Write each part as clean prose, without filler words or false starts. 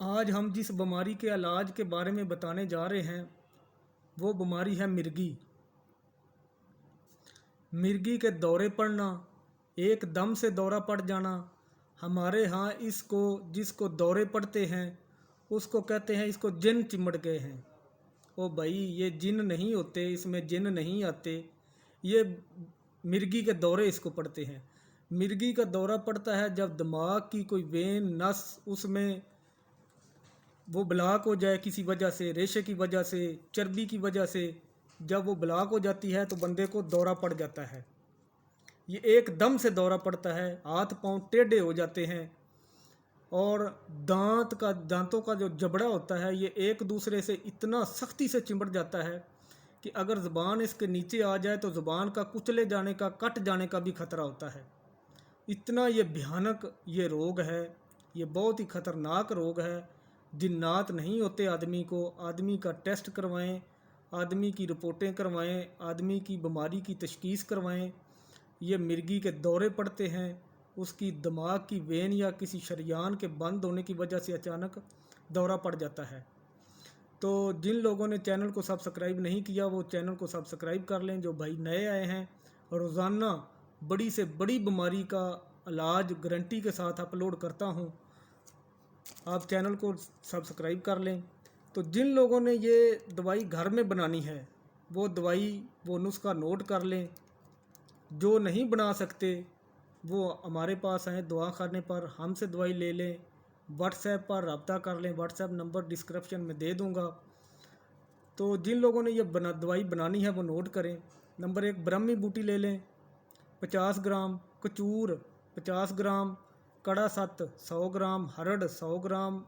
आज हम जिस बीमारी के इलाज के बारे में बताने जा रहे हैं वो बीमारी है मिर्गी। मिर्गी के दौरे पड़ना, एकदम से दौरा पड़ जाना। हमारे यहाँ इसको जिसको दौरे पड़ते हैं उसको कहते हैं इसको जिन चिमड़ गए हैं। ओ भाई, ये जिन नहीं होते, इसमें जिन नहीं आते, ये मिर्गी के दौरे इसको पड़ते हैं। मिर्गी का दौरा पड़ता है जब दिमाग की कोई वेन नस उसमें वो ब्लॉक हो जाए, किसी वजह से, रेशे की वजह से, चर्बी की वजह से। जब वो ब्लॉक हो जाती है तो बंदे को दौरा पड़ जाता है। ये एकदम से दौरा पड़ता है, हाथ पांव टेढ़े हो जाते हैं और दांतों का जो जबड़ा होता है ये एक दूसरे से इतना सख्ती से चिमट जाता है कि अगर ज़ुबान इसके नीचे आ जाए तो ज़ुबान का कुचले जाने का, कट जाने का भी खतरा होता है। इतना ये भयानक ये रोग है, ये बहुत ही खतरनाक रोग है। जिन्नात नहीं होते आदमी को, आदमी का टेस्ट करवाएं, आदमी की रिपोर्टें करवाएं, आदमी की बीमारी की तशखीस करवाएं। ये मिर्गी के दौरे पड़ते हैं, उसकी दिमाग की वेन या किसी शरियान के बंद होने की वजह से अचानक दौरा पड़ जाता है। तो जिन लोगों ने चैनल को सब्सक्राइब नहीं किया वो चैनल को सब्सक्राइब कर लें। जो भाई नए आए हैं, रोज़ाना बड़ी से बड़ी बीमारी का इलाज गारंटी के साथ अपलोड करता हूं, आप चैनल को सब्सक्राइब कर लें। तो जिन लोगों ने ये दवाई घर में बनानी है वो दवाई, वो नुस्खा नोट कर लें। जो नहीं बना सकते वो हमारे पास आएँ दवा खाने पर, हमसे दवाई ले लें। व्हाट्सएप पर रब्ता कर लें, व्हाट्सएप नंबर डिस्क्रिप्शन में दे दूँगा। तो जिन लोगों ने ये दवाई बनानी है वो नोट करें। नंबर 1, ब्रह्मी बूटी ले लें 50 ग्राम, कचूर 50 ग्राम, कड़ा सत्त 100 ग्राम, हरड़ 100 ग्राम,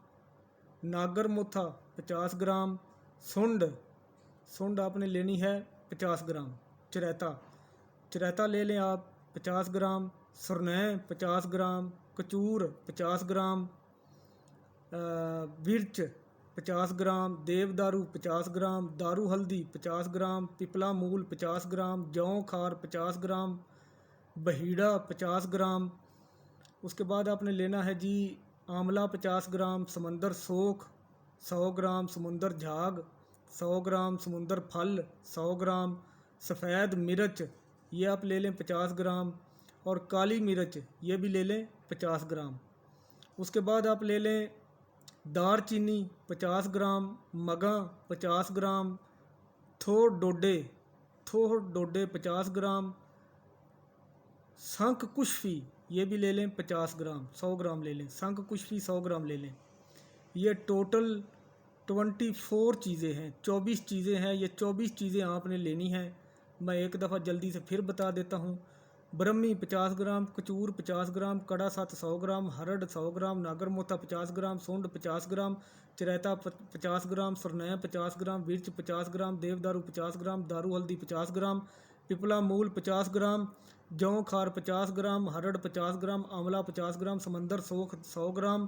नागर मोथा 50 ग्राम, सुंड सुंड आपने लेनी है 50 ग्राम, चरैता चरैता ले लें आप 50 ग्राम, सुरनय 50 ग्राम, कचूर 50 ग्राम, मिर्च 50 ग्राम, देवदारू 50 ग्राम, दारू हल्दी 50 ग्राम, पिपला मूल 50 ग्राम, जौ खार 50 ग्राम, बहीड़ा 50 ग्राम। उसके बाद आपने लेना है जी आंवला 50 ग्राम, समंदर सोख 100 ग्राम, समुंदर झाग 100 ग्राम, समुंदर फल 100 ग्राम, सफ़ेद मिर्च ये आप ले लें 50 ग्राम, और काली मिर्च ये भी ले लें 50 ग्राम। उसके बाद आप ले लें दार चीनी 50 ग्राम, मगा 50 ग्राम, थोड़ डोडे 50 ग्राम, शंख कुश्फी ये भी ले लें 50 ग्राम, 100 ग्राम ले लें, शंख कुश्फी 100 ग्राम ले लें। ये टोटल 24 चीज़ें हैं, 24 चीज़ें हैं। ये 24 चीज़ें आपने लेनी हैं। मैं एक दफ़ा जल्दी से फिर बता देता हूँ। ब्रह्मी 50 ग्राम, कचूर 50 ग्राम, कड़ा सत्त 100 ग्राम, हरड़ 100 ग्राम, नागर मोथा 50 ग्राम, सूंड 50 ग्राम, चरैता 50 ग्राम, सुरनय 50 ग्राम, मिर्च 50 ग्राम, देवदारू 50 ग्राम, दारू हल्दी 50 ग्राम, पिपला मूल 50 ग्राम, जौ खार 50 ग्राम, हरड़ 50 ग्राम, आंवला 50 ग्राम, समंदर सोख 100 ग्राम,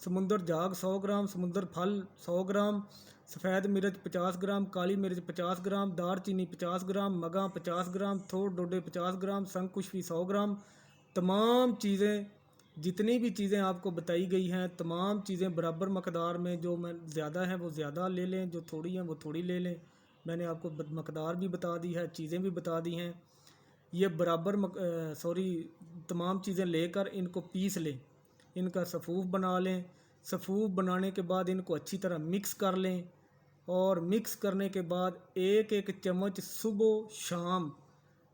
समुंदर झाग 100 ग्राम, समुंदर फल 100 ग्राम, सफ़ेद मिर्च 50 ग्राम, काली मिर्च 50 ग्राम, दार चीनी 50 ग्राम, मगा 50 ग्राम, थोड़ डोडे 50 ग्राम, शंख कुश्फी 100 ग्राम। तमाम चीज़ें, जितनी भी चीज़ें आपको बताई गई हैं, तमाम चीज़ें बराबर मकदार में। जो मैं ज़्यादा है वो ज़्यादा ले लें, जो थोड़ी हैं वो थोड़ी ले लें। मैंने आपको मकदार भी बता दी है, चीज़ें भी बता दी हैं। ये बराबर तमाम चीज़ें लेकर इनको पीस लें, इनका सफ़ूफ बना लें। सफ़ूफ बनाने के बाद इनको अच्छी तरह मिक्स कर लें, और मिक्स करने के बाद एक एक चम्मच सुबह शाम,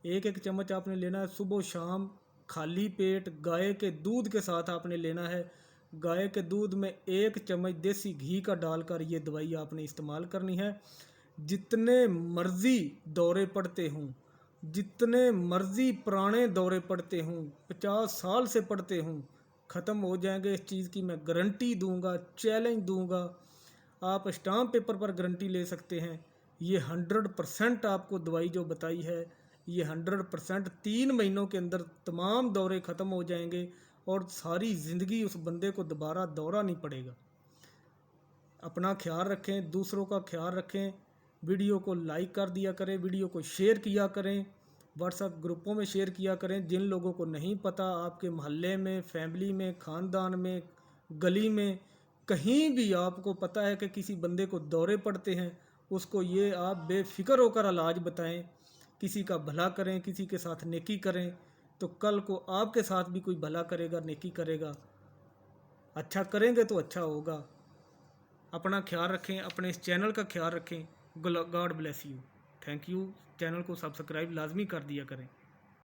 एक एक चम्मच आपने लेना है सुबह शाम, खाली पेट गाय के दूध के साथ आपने लेना है। गाय के दूध में 1 चम्मच देसी घी का डालकर ये दवाई आपने इस्तेमाल करनी है। जितने मर्ज़ी दौरे पड़ते हों, जितने मर्ज़ी पुराने दौरे पड़ते हों, 50 साल से पड़ते हों, ख़त्म हो जाएंगे। इस चीज़ की मैं गारंटी दूंगा, चैलेंज दूंगा। आप स्टाम्प पेपर पर गारंटी ले सकते हैं। ये 100% आपको दवाई जो बताई है, ये 100% 3 महीनों के अंदर तमाम दौरे ख़त्म हो जाएंगे और सारी ज़िंदगी उस बंदे को दोबारा दौरा नहीं पड़ेगा। अपना ख्याल रखें, दूसरों का ख्याल रखें। वीडियो को लाइक कर दिया करें, वीडियो को शेयर किया करें, व्हाट्सएप ग्रुपों में शेयर किया करें। जिन लोगों को नहीं पता, आपके मोहल्ले में, फैमिली में, ख़ानदान में, गली में कहीं भी आपको पता है कि किसी बंदे को दौरे पड़ते हैं, उसको ये आप बेफिक्र होकर इलाज बताएं, किसी का भला करें, किसी के साथ नेकी करें, तो कल को आपके साथ भी कोई भला करेगा, नेकी करेगा। अच्छा करेंगे तो अच्छा होगा। अपना ख्याल रखें, अपने इस चैनल का ख्याल रखें। God bless you. Thank you. Channel को सब्सक्राइब लाजमी कर दिया करें।